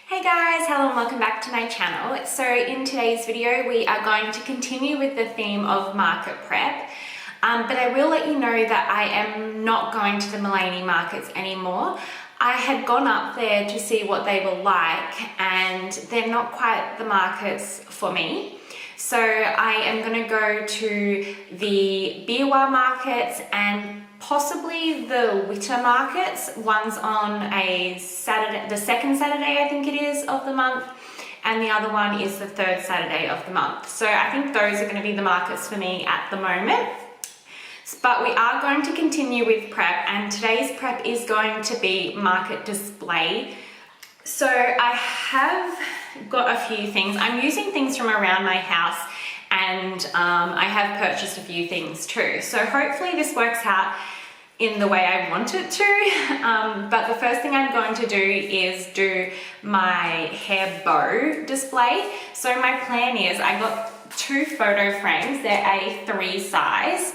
Hey guys, hello and welcome back to my channel. So in today's video we are going to continue with the theme of market prep, but I will let you know that I am not going to the Mullaney markets anymore. I had gone up there to see what they were like and they're not quite the markets for me. So I am going to go to the Biwa markets and possibly the Witter markets. One's on a Saturday, the second Saturday I think it is of the month, and the other one is the third Saturday of the month. So I think those are going to be the markets for me at the moment. But we are going to continue with prep, and today's prep is going to be market display. So I have got a few things. I'm using things from around my house, and I have purchased a few things too. So hopefully this works out in the way I want it to. But the first thing I'm going to do is do my hair bow display. So my plan is I got two photo frames. They're A3 size,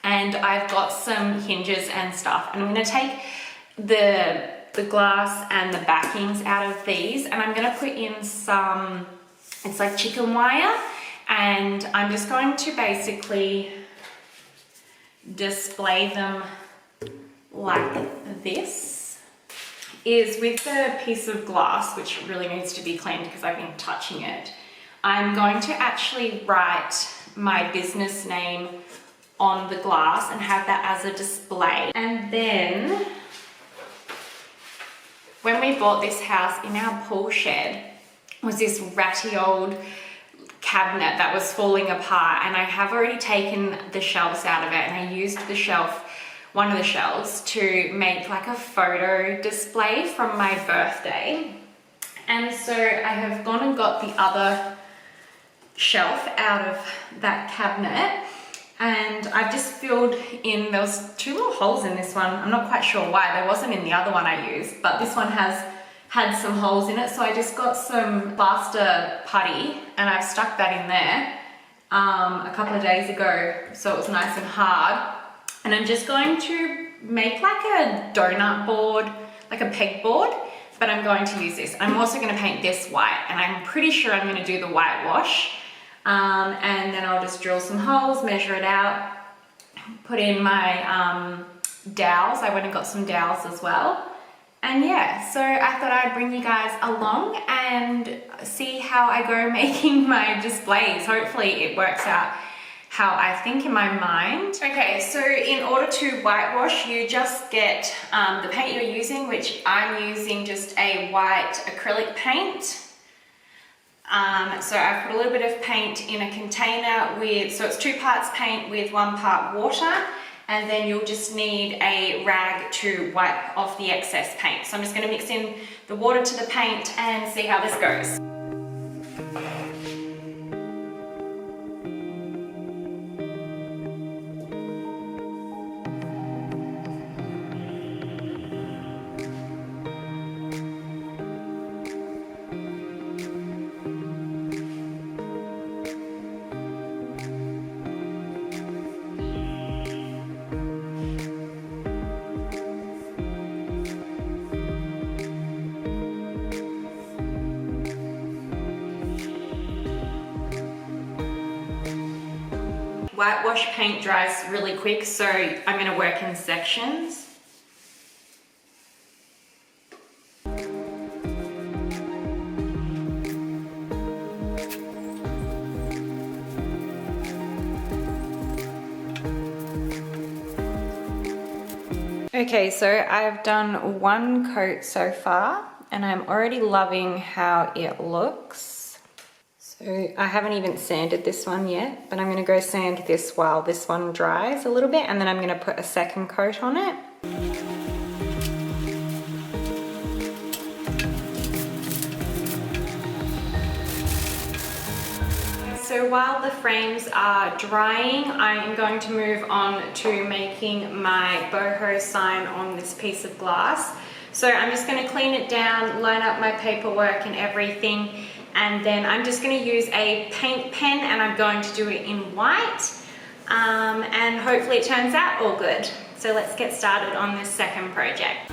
and I've got some hinges and stuff. And I'm going to take the glass and the backings out of these, and I'm going to put in some, it's like chicken wire, and I'm just going to basically display them like this. Is with the piece of glass, which really needs to be cleaned because I've been touching it, I'm going to actually write my business name on the glass and have that as a display. And then when we bought this house, in our pool shed was this ratty old cabinet that was falling apart, and I have already taken the shelves out of it, and I used the shelf, one of the shelves, to make like a photo display from my birthday. And so I have gone and got the other shelf out of that cabinet, and I've just filled in, there was two more holes in this one. I'm not quite sure why, there wasn't in the other one I used, but this one has had some holes in it. So I just got some plaster putty and I've stuck that in there a couple of days ago, so it was nice and hard. And I'm just going to make like a donut board, like a pegboard, but I'm going to use this. I'm also going to paint this white, and I'm pretty sure I'm going to do the whitewash. And then I'll just drill some holes, measure it out, put in my dowels. I went and got some dowels as well. And yeah, so I thought I'd bring you guys along and see how I go making my displays. Hopefully it works out how I think in my mind. Okay, so in order to whitewash, you just get the paint you're using, which I'm using just a white acrylic paint. So I put a little bit of paint in a container with, so it's 2 parts paint with 1 part water, and then you'll just need a rag to wipe off the excess paint. So I'm just going to mix in the water to the paint and see how this goes. Whitewash paint dries really quick, so I'm going to work in sections. Okay, so I've done 1 coat so far, and I'm already loving how it looks. So I haven't even sanded this one yet, but I'm going to go sand this while this one dries a little bit, and then I'm going to put a second coat on it. So while the frames are drying, I am going to move on to making my boho sign on this piece of glass. So I'm just going to clean it down, line up my paperwork and everything, and then I'm just going to use a paint pen, and I'm going to do it in white, and hopefully it turns out all good. So let's get started on this second project.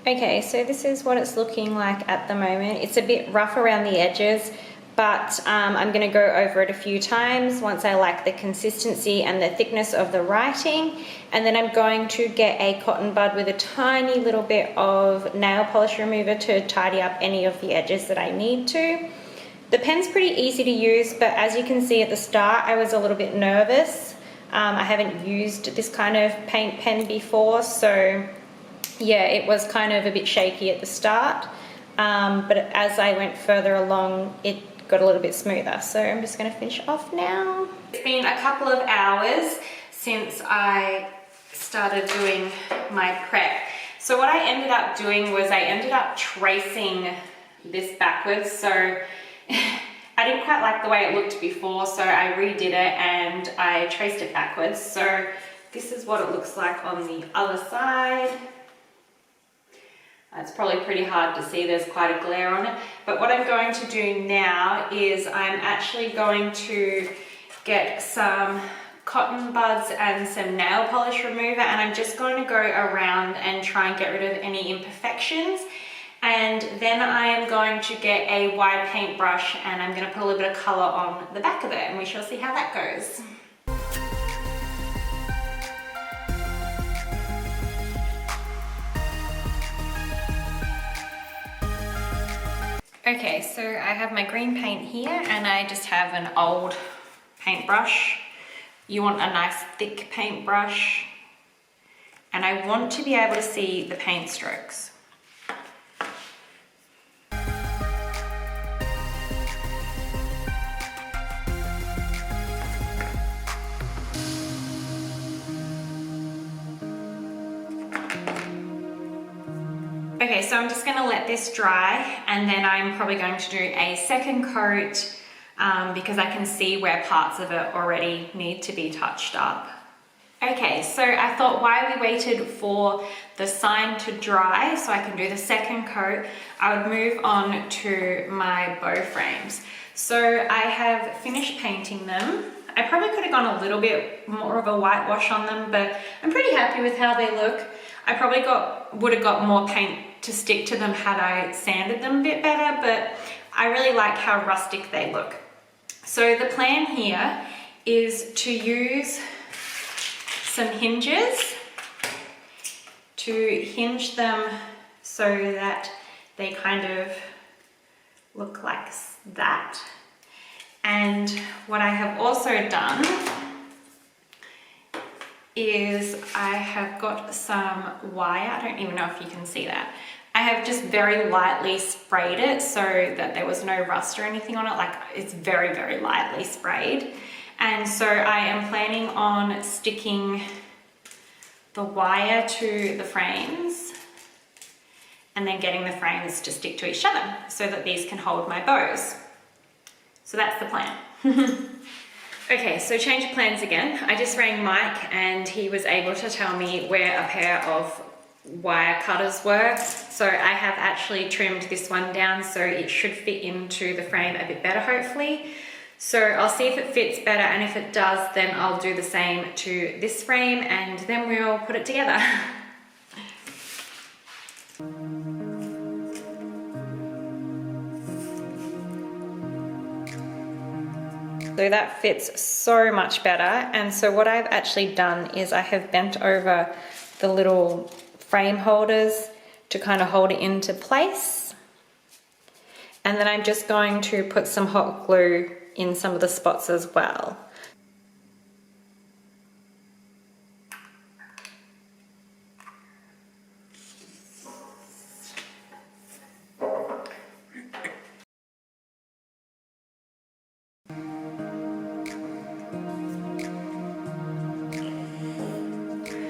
Okay, so this is what it's looking like at the moment. It's a bit rough around the edges, but I'm going to go over it a few times once I like the consistency and the thickness of the writing. And then I'm going to get a cotton bud with a tiny little bit of nail polish remover to tidy up any of the edges that I need to. The pen's pretty easy to use, but as you can see at the start, I was a little bit nervous. I haven't used this kind of paint pen before, so yeah, it was kind of a bit shaky at the start, but as I went further along, it got a little bit smoother. So I'm just going to finish off now. It's been a couple of hours since I started doing my prep. So what I ended up doing was I ended up tracing this backwards. So I didn't quite like the way it looked before, so I redid it and I traced it backwards. So this is what it looks like on the other side. It's probably pretty hard to see, there's quite a glare on it. But what I'm going to do now is I'm actually going to get some cotton buds and some nail polish remover, and I'm just going to go around and try and get rid of any imperfections. And then I am going to get a wide paintbrush and I'm going to put a little bit of colour on the back of it, and we shall see how that goes. Okay, so I have my green paint here and I just have an old paintbrush. You want a nice thick paintbrush, and I want to be able to see the paint strokes. Okay, so I'm just going to let this dry, and then I'm probably going to do a second coat because I can see where parts of it already need to be touched up. Okay, so I thought while we waited for the sign to dry so I can do the second coat, I would move on to my bow frames. So I have finished painting them. I probably could have gone a little bit more of a whitewash on them, but I'm pretty happy with how they look. I probably would have got more paint to stick to them had I sanded them a bit better, but I really like how rustic they look. So the plan here is to use some hinges to hinge them so that they kind of look like that. And what I have also done is I have got some wire. I don't even know if you can see that. I have just very lightly sprayed it so that there was no rust or anything on it. Like, it's very, very lightly sprayed. And so I am planning on sticking the wire to the frames and then getting the frames to stick to each other so that these can hold my bows. So that's the plan. Okay, so change of plans again. I just rang Mike and he was able to tell me where a pair of wire cutters were. So I have actually trimmed this one down so it should fit into the frame a bit better, hopefully. So I'll see if it fits better, and if it does, then I'll do the same to this frame and then we'll put it together. So that fits so much better. And so what I've actually done is I have bent over the little frame holders to kind of hold it into place. And then I'm just going to put some hot glue in some of the spots as well.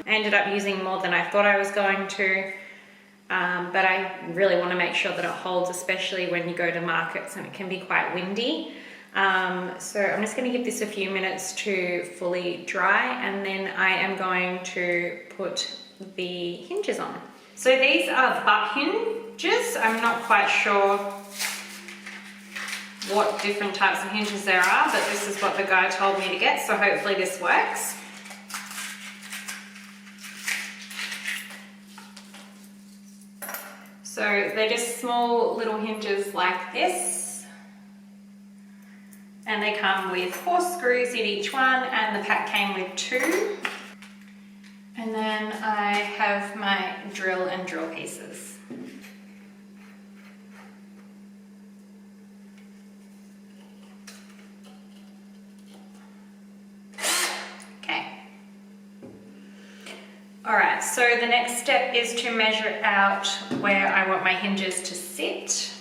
I ended up using more than I thought I was going to, but I really want to make sure that it holds, especially when you go to markets and it can be quite windy. So I'm just going to give this a few minutes to fully dry, and then I am going to put the hinges on. So these are butt hinges. I'm not quite sure what different types of hinges there are, but this is what the guy told me to get, so hopefully this works. So they're just small little hinges like this. And they come with 4 screws in each one, and the pack came with 2. And then I have my drill and drill pieces. Okay. Alright, so the next step is to measure out where I want my hinges to sit.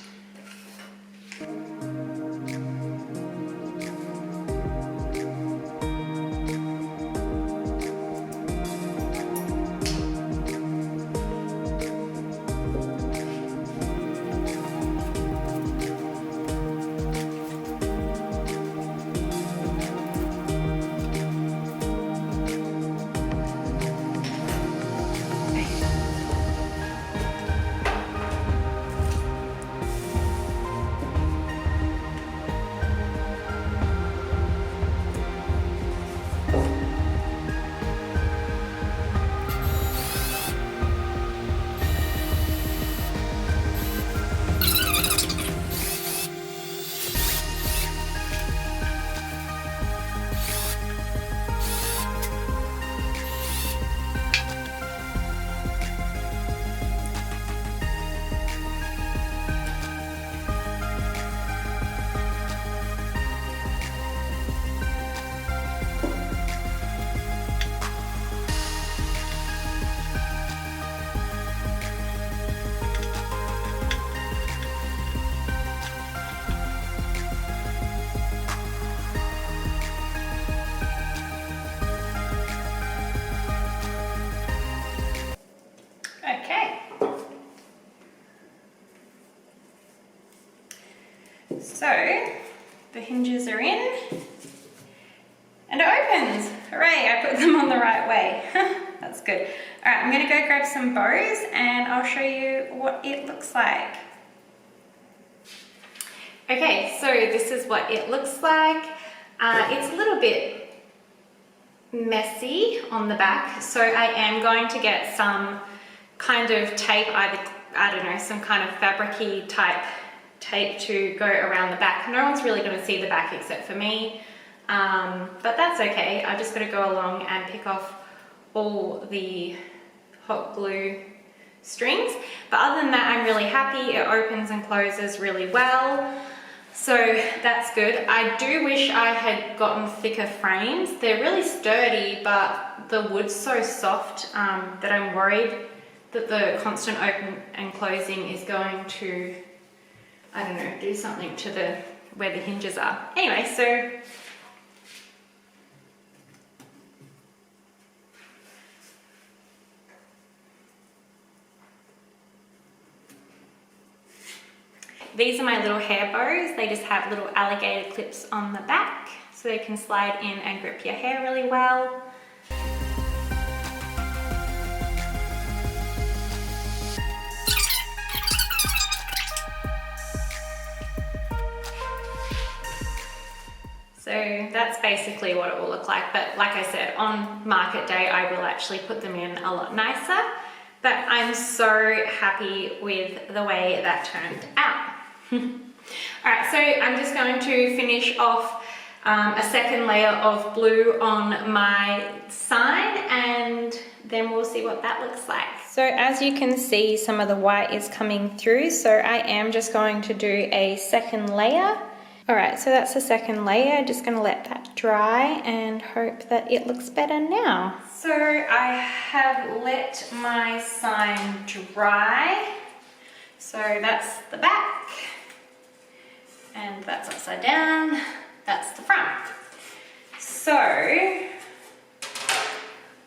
So the hinges are in and it opens. Hooray, I put them on the right way. That's good. All right, I'm gonna go grab some bows and I'll show you what it looks like. Okay, so this is what it looks like. It's a little bit messy on the back, so I am going to get some kind of tape, either, I don't know, some kind of fabric-y type tape to go around the back. No one's really going to see the back except for me, but that's okay. I just got to go along and pick off all the hot glue strings, but other than that I'm really happy. It opens and closes really well, so that's good. I do wish I had gotten thicker frames. They're really sturdy, but the wood's so soft that I'm worried that the constant open and closing is going to, I don't know, do something to the where the hinges are. Anyway, so these are my little hair bows. They just have little alligator clips on the back so they can slide in and grip your hair really well. So that's basically what it will look like, but like I said, on market day I will actually put them in a lot nicer, but I'm so happy with the way that turned out. Alright, so I'm just going to finish off a second layer of blue on my sign and then we'll see what that looks like. So as you can see, some of the white is coming through, so I am just going to do a second layer. Alright, so that's the second layer. Just going to let that dry and hope that it looks better now. So I have let my sign dry. So that's the back, and that's upside down, that's the front. So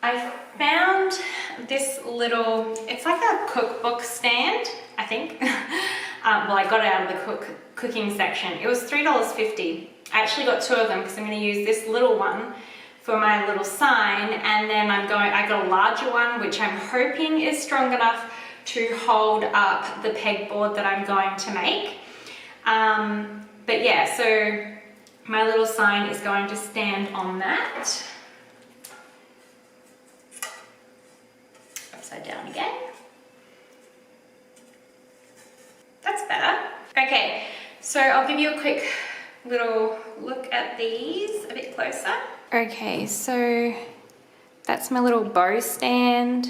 I found this little, it's like a cookbook stand, I think. Well, I got it out of the cooking section. It was $3.50. I actually got 2 of them because I'm going to use this little one for my little sign, and then I got a larger one which I'm hoping is strong enough to hold up the pegboard that I'm going to make. But yeah, so my little sign is going to stand on that. Upside down again. Okay, so I'll give you a quick little look at these a bit closer. Okay, so that's my little bow stand.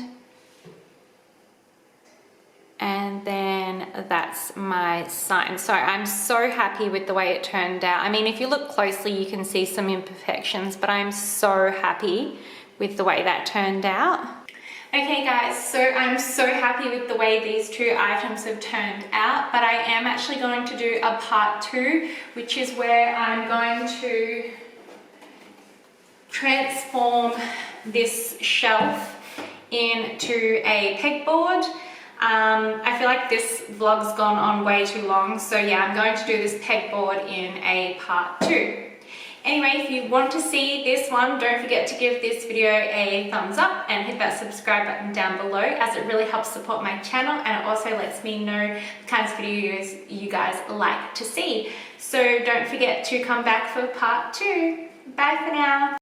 And then that's my sign. So I'm so happy with the way it turned out. I mean, if you look closely, you can see some imperfections, but I'm so happy with the way that turned out. Okay guys, so I'm so happy with the way these two items have turned out, but I am actually going to do a part 2, which is where I'm going to transform this shelf into a pegboard. I feel like this vlog's gone on way too long, so yeah, I'm going to do this pegboard in a part 2. Anyway, if you want to see this one, don't forget to give this video a thumbs up and hit that subscribe button down below, as it really helps support my channel and it also lets me know the kinds of videos you guys like to see. So don't forget to come back for part 2. Bye for now.